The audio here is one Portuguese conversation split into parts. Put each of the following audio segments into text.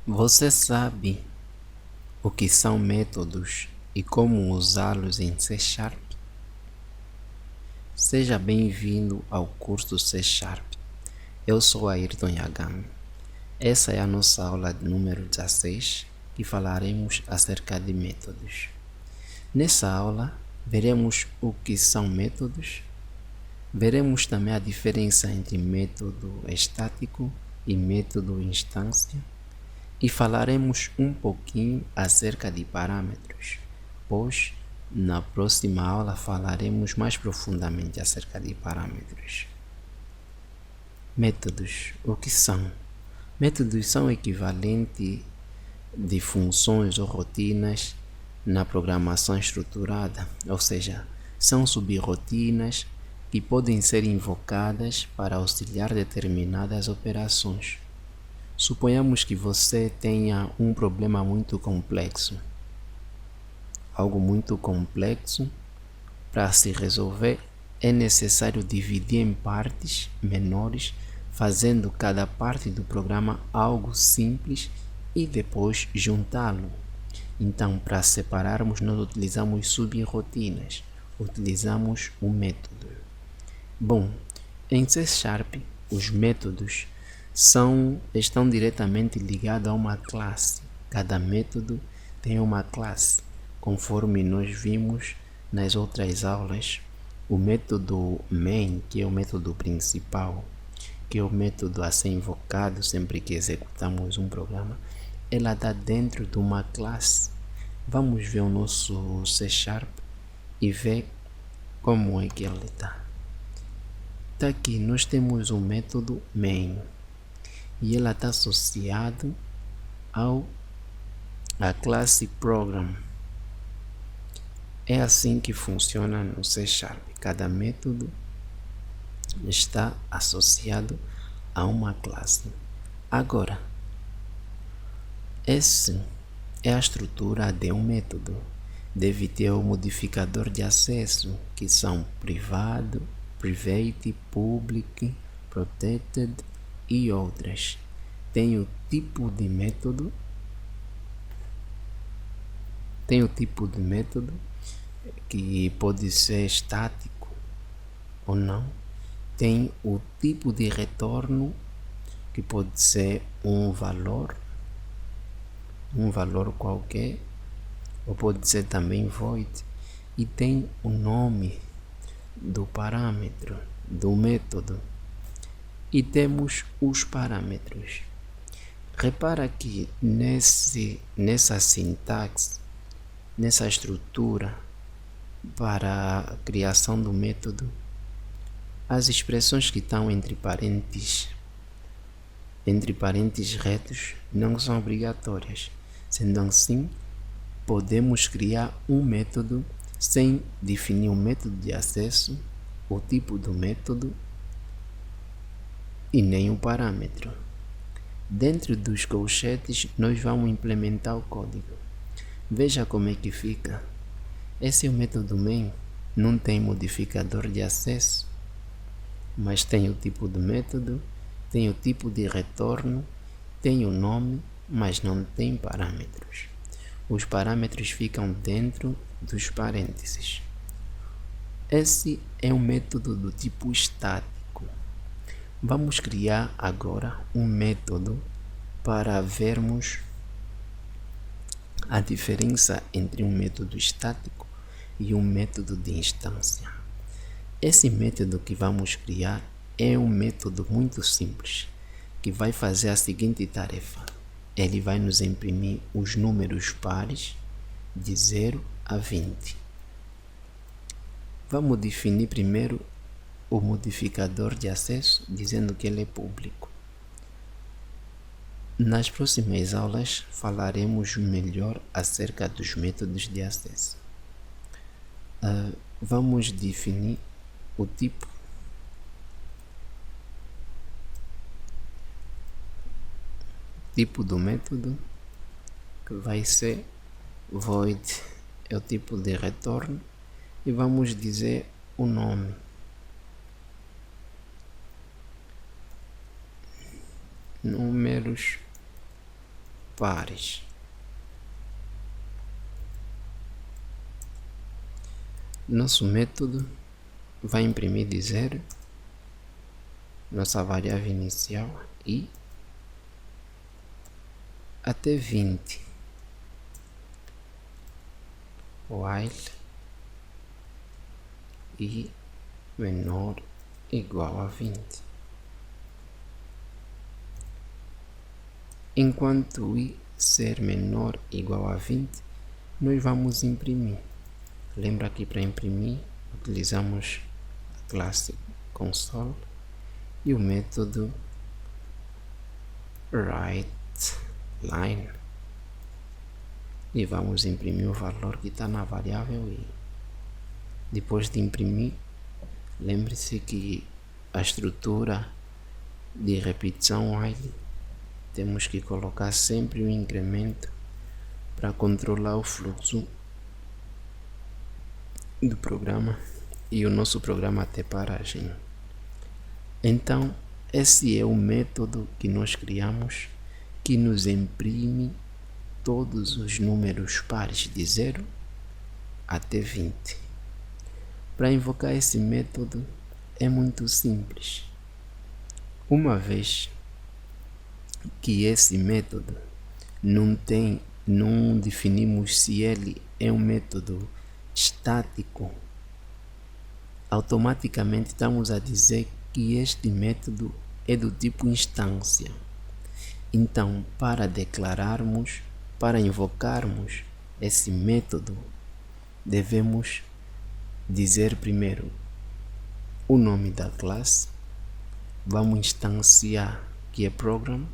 Você sabe o que são métodos e como usá-los em C Sharp? Seja bem-vindo ao curso C Sharp. Eu sou Ayrton Yagami. Essa é a nossa aula número 16 e falaremos acerca de métodos. Nessa aula, veremos o que são métodos, veremos também a diferença entre método estático e método instância e falaremos um pouquinho acerca de parâmetros, pois na próxima aula falaremos mais profundamente acerca de parâmetros. Métodos, o que são? Métodos são equivalentes de funções ou rotinas na programação estruturada, ou seja, são subrotinas que podem ser invocadas para auxiliar determinadas operações. Suponhamos que você tenha um problema muito complexo, algo muito complexo. Para se resolver, é necessário dividir em partes menores, fazendo cada parte do programa algo simples e depois juntá-lo. Então, para separarmos, nós utilizamos subrotinas, utilizamos o método. Bom, em C Sharp, os métodos estão diretamente ligados a uma classe. Cada método tem uma classe, conforme nós vimos nas outras aulas. O método main, que é o método principal, que é o método a ser invocado sempre que executamos um programa, ela está dentro de uma classe. Vamos ver o nosso C Sharp e ver como é que ele está. Tá aqui, nós temos o método main e ela está associado à classe program. É assim que funciona no C Sharp. Cada método está associado a uma classe. Agora, essa é a estrutura de um método. Deve ter o modificador de acesso, que são privado, private, public, protected e outras. Tem o tipo de método, que pode ser estático ou não. Tem o tipo de retorno, que pode ser um valor qualquer, ou pode ser também void. E tem o nome do parâmetro, do método. E temos os parâmetros. Repara que nessa sintaxe, nessa estrutura para a criação do método, as expressões que estão entre parênteses retos, não são obrigatórias. Sendo assim, podemos criar um método sem definir o método de acesso, o tipo do método e nem o parâmetro. Dentro dos colchetes, nós vamos implementar o código. Veja como é que fica. Esse é o método main, não tem modificador de acesso, mas tem o tipo do método, tem o tipo de retorno, tem o nome, mas não tem parâmetros. Os parâmetros ficam dentro dos parênteses. Esse é um método do tipo estático. Vamos criar agora um método para vermos a diferença entre um método estático e um método de instância. Esse método que vamos criar é um método muito simples, que vai fazer a seguinte tarefa. Ele vai nos imprimir os números pares de 0 a 20. Vamos definir primeiro o modificador de acesso, dizendo que ele é público. Nas próximas aulas falaremos melhor acerca dos métodos de acesso. Vamos definir o tipo do método, que vai ser void, é o tipo de retorno, e vamos dizer o nome. Números pares. Nosso método vai imprimir de 0 nossa variável inicial e até 20. While i menor igual a 20. Enquanto i ser menor igual a 20, nós vamos imprimir. Lembra que para imprimir utilizamos a classe console e o método writeLine. E vamos imprimir o valor que está na variável i. Depois de imprimir, lembre-se que a estrutura de repetição while temos que colocar sempre um incremento para controlar o fluxo do programa e o nosso programa ter paragem. Então, esse é o método que nós criamos que nos imprime todos os números pares de 0 até 20. Para invocar esse método é muito simples. Uma vez que esse método não definimos se ele é um método estático, automaticamente estamos a dizer que este método é do tipo instância. Então, para invocarmos esse método, devemos dizer primeiro o nome da classe, vamos instanciar que é program,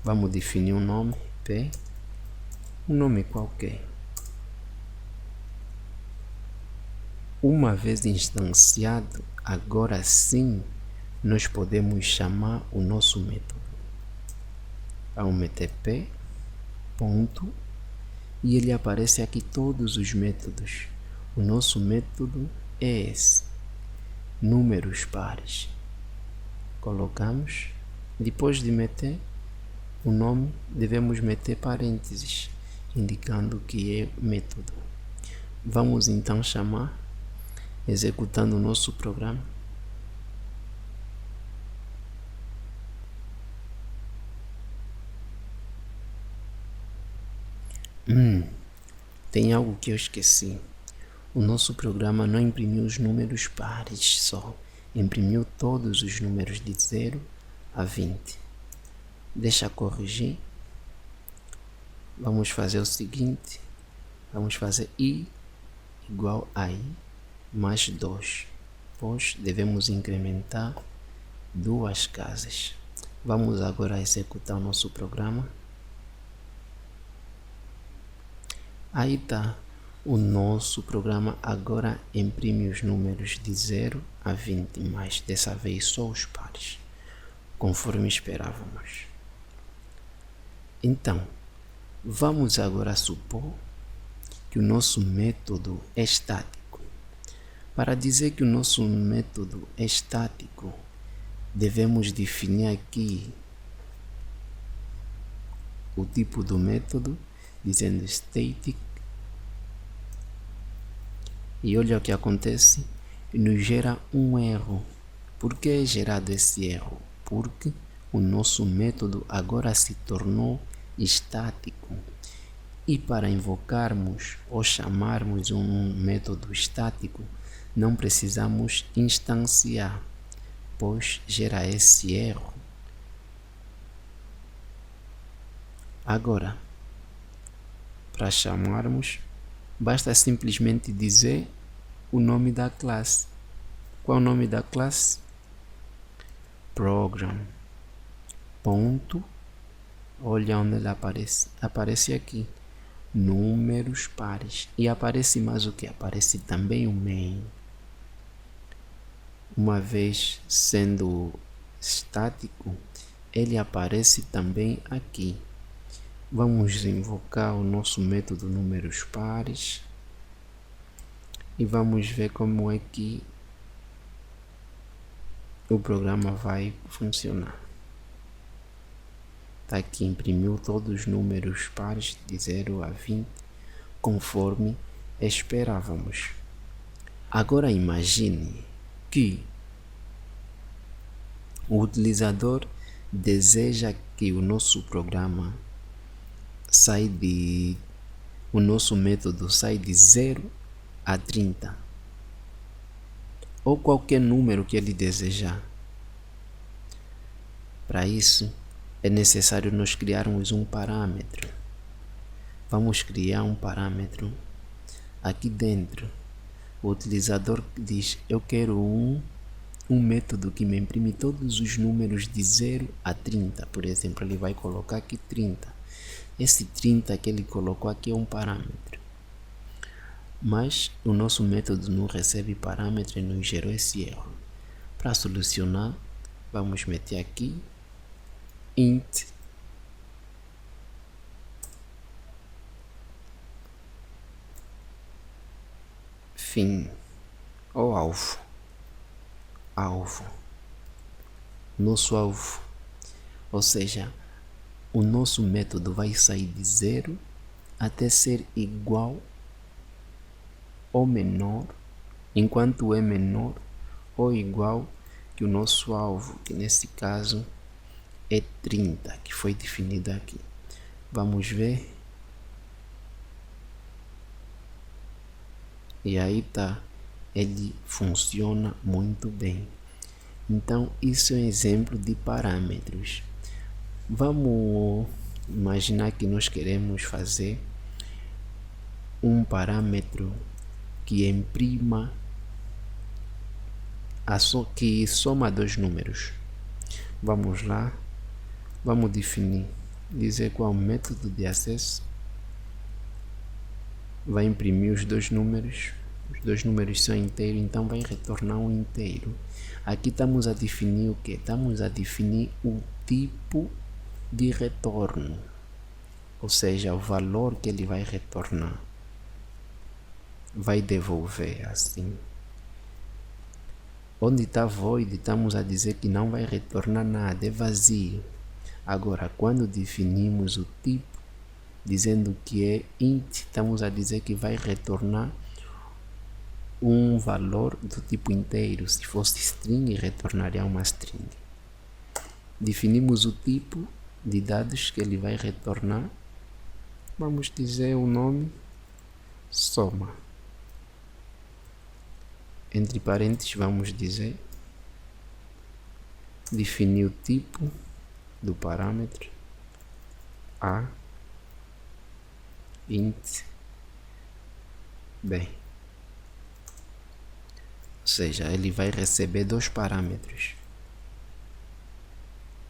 vamos definir um nome, P, um nome qualquer. Uma vez instanciado, agora sim nós podemos chamar o nosso método. Vamos meter P, ponto, e ele aparece aqui todos os métodos. O nosso método é esse, números pares. Colocamos, depois de meter o nome, devemos meter parênteses, indicando que é método. Vamos então chamar, executando o nosso programa. Tem algo que eu esqueci. O nosso programa não imprimiu os números pares só, imprimiu todos os números de 0 a 20. Deixa corrigir. Vamos fazer o seguinte, vamos fazer i igual a i mais 2, pois devemos incrementar 2 casas. Vamos agora executar o nosso programa. Aí está, o nosso programa agora imprime os números de 0 a 20, mas dessa vez só os pares, conforme esperávamos. Então, vamos agora supor que o nosso método é estático. Para dizer que o nosso método é estático, devemos definir aqui o tipo do método, dizendo static. E olha o que acontece, nos gera um erro. Por que é gerado esse erro? Porque o nosso método agora se tornou estático. E para invocarmos ou chamarmos um método estático, não precisamos instanciar, pois gera esse erro. Agora, para chamarmos, basta simplesmente dizer o nome da classe. Qual é o nome da classe? Program. Ponto. Olha onde ele aparece. Aparece aqui. Números pares. E aparece mais o que? Aparece também o main. Uma vez sendo estático, ele aparece também aqui. Vamos invocar o nosso método números pares e vamos ver como é que o programa vai funcionar. Está aqui, imprimiu todos os números pares de 0 a 20, conforme esperávamos. Agora imagine que o utilizador deseja que o nosso programa o nosso método sai de 0 a 30, ou qualquer número que ele desejar. Para isso, é necessário nós criarmos um parâmetro. Vamos criar um parâmetro aqui dentro. O utilizador diz: eu quero um método que me imprime todos os números de 0 a 30. Por exemplo, ele vai colocar aqui 30. Esse 30 que ele colocou aqui é um parâmetro. Mas o nosso método não recebe parâmetro e nos gerou esse erro. Para solucionar, vamos meter aqui int fim ou alvo. Nosso alvo. Ou seja, o nosso método vai sair de 0 até ser igual ou menor, enquanto é menor ou igual que o nosso alvo, que nesse caso é 30, que foi definido aqui. Vamos ver. E aí tá, ele funciona muito bem. Então, isso é um exemplo de parâmetros. Vamos imaginar que nós queremos fazer um parâmetro que imprima que soma dois números. Vamos lá, vamos definir, dizer qual método de acesso vai imprimir os dois números são inteiros, então vai retornar um inteiro. Aqui estamos a definir o que? Estamos a definir o tipo de retorno, ou seja, o valor que ele vai retornar, vai devolver assim. Onde está void, estamos a dizer que não vai retornar nada, é vazio. Agora, quando definimos o tipo, dizendo que é int, estamos a dizer que vai retornar um valor do tipo inteiro. Se fosse string, retornaria uma string. Definimos o tipo de dados que ele vai retornar. Vamos dizer o nome soma. Entre parênteses vamos dizer, definir o tipo do parâmetro a int b. Ou seja, ele vai receber dois parâmetros.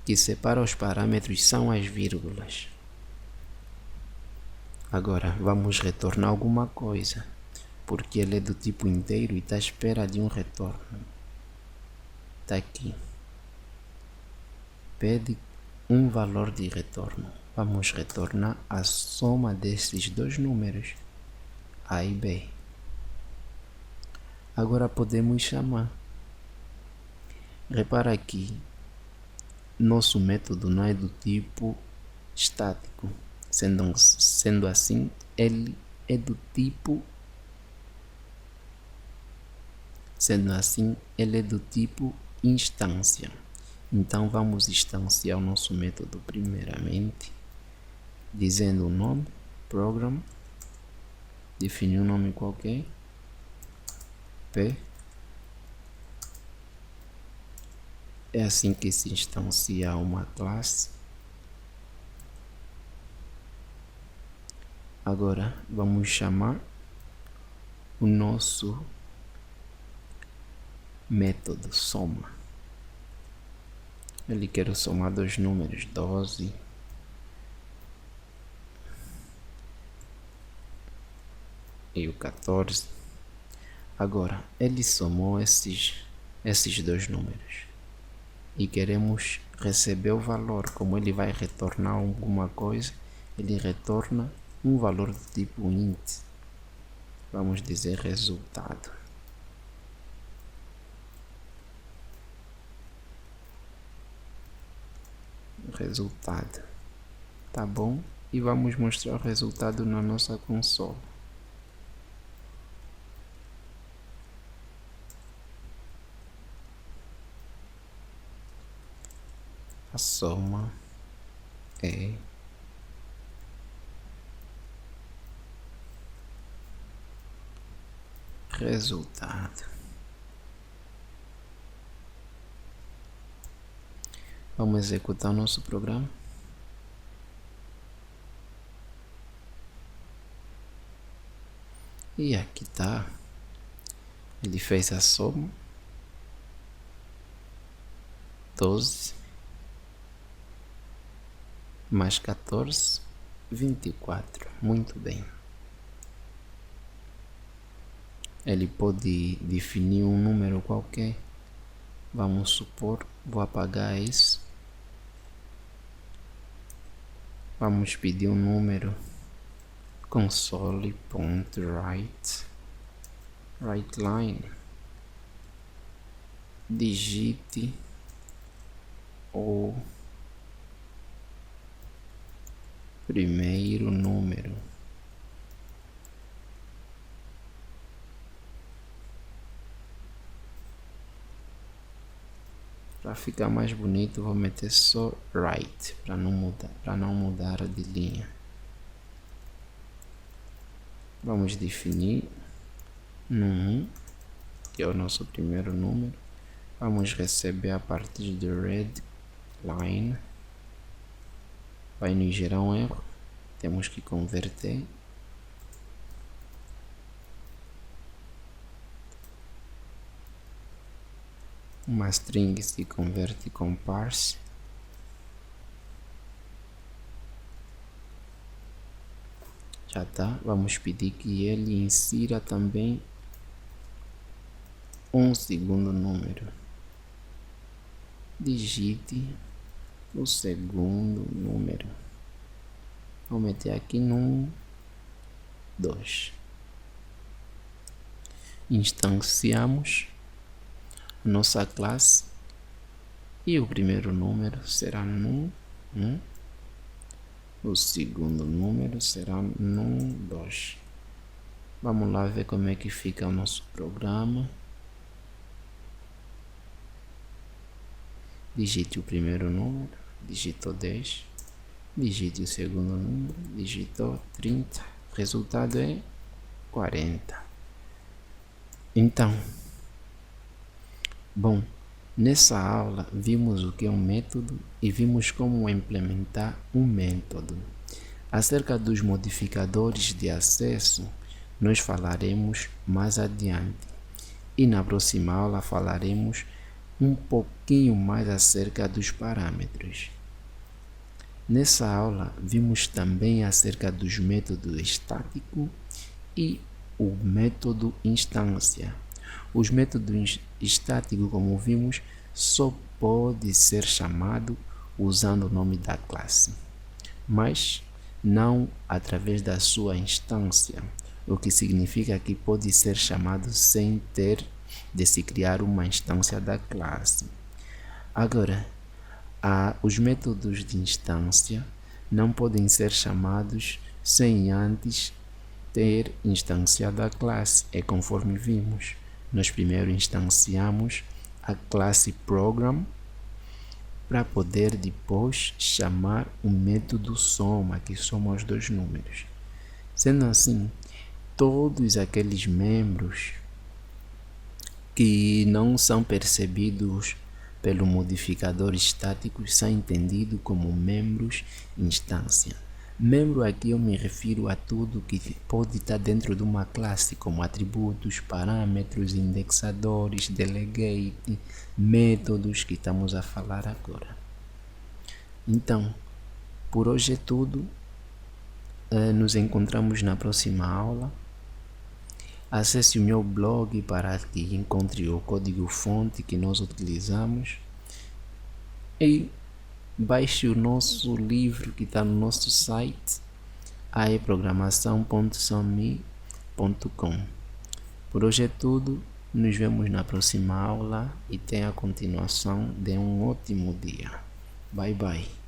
Que separa os parâmetros são as vírgulas. Agora vamos retornar alguma coisa, porque ele é do tipo inteiro e está à espera de um retorno. Está aqui. Pede um valor de retorno. Vamos retornar a soma desses dois números, A e B. Agora podemos chamar. Repara aqui, nosso método não é do tipo estático. Sendo assim, ele é do tipo instância. Então vamos instanciar o nosso método primeiramente, dizendo o nome, program, definir um nome qualquer, p. É assim que se instancia uma classe. Agora vamos chamar o nosso método soma. Ele quer somar dois números, 12 e o 14. Agora ele somou esses dois números e queremos receber o valor. Como ele vai retornar alguma coisa, ele retorna um valor do tipo int. Vamos dizer resultado. tá bom? E vamos mostrar o resultado na nossa console. A soma é resultado. Vamos executar o nosso programa. E aqui está. Ele fez a soma. 12 mais 14, 24. Muito bem. Ele pode definir um número qualquer. Vamos supor, vou apagar isso. Vamos pedir um número. console.writeLine. Digite o primeiro número. Para ficar mais bonito, vou meter só write para não mudar de linha. Vamos definir num, que é o nosso primeiro número. Vamos receber a partir de readLine. Vai nos gerar um erro. Temos que converter. Uma string se converte com parse. Já tá. Vamos pedir que ele insira também um segundo número. Digite o segundo número. Vou meter aqui no 2. Instanciamos a nossa classe e o primeiro número será no 1. O segundo número será no 2. Vamos lá ver como é que fica o nosso programa. Digite o primeiro número, digitou 10. Digite o segundo número, digitou 30. O resultado é 40. Então, bom, nessa aula vimos o que é um método e vimos como implementar um método. Acerca dos modificadores de acesso, nós falaremos mais adiante. E na próxima aula falaremos um pouquinho mais acerca dos parâmetros. Nessa aula vimos também acerca dos métodos estático e o método instância. Os métodos estáticos, como vimos, só pode ser chamado usando o nome da classe, mas não através da sua instância, o que significa que pode ser chamado sem ter de se criar uma instância da classe. Agora, os métodos de instância não podem ser chamados sem antes ter instanciado a classe. É conforme vimos. Nós primeiro instanciamos a classe program para poder depois chamar o método soma, que soma os dois números. Sendo assim, todos aqueles membros que não são percebidos pelo modificador estático são entendidos como membros instância. Membro aqui eu me refiro a tudo que pode estar dentro de uma classe, como atributos, parâmetros, indexadores, delegate, métodos que estamos a falar agora. Então, por hoje é tudo. Nos encontramos na próxima aula. Acesse o meu blog para que encontre o código-fonte que nós utilizamos e baixe o nosso livro que está no nosso site aeprogramação.some.com. Por hoje é tudo, nos vemos na próxima aula e tenha a continuação de um ótimo dia. Bye bye.